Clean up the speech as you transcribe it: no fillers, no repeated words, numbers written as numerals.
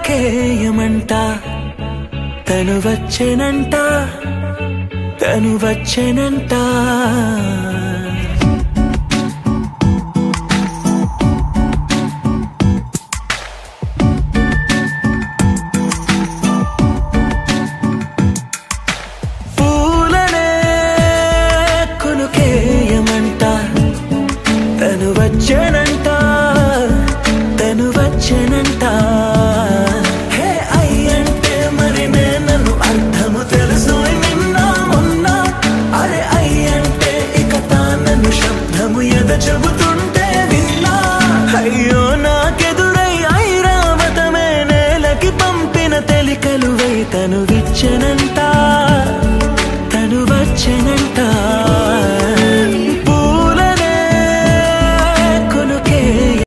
కొనుకేయమంట తను వచ్చెనంట తను వచ్చెనంట పూలనే కొనుకేయమంట తను వచ్చెనంట తను వచ్చెనంట హే అయ్యంటే మరి నేను అర్థము తెలుసు నిన్న మొన్న అరే అయ్యంటే ఇక తానను శబ్దము ఎద చెబుతుంటే విన్నా అయ్యో నాకెదురై ఐరావతమే నేలకి పంపిన తెలికలువై తను విచ్చెనంట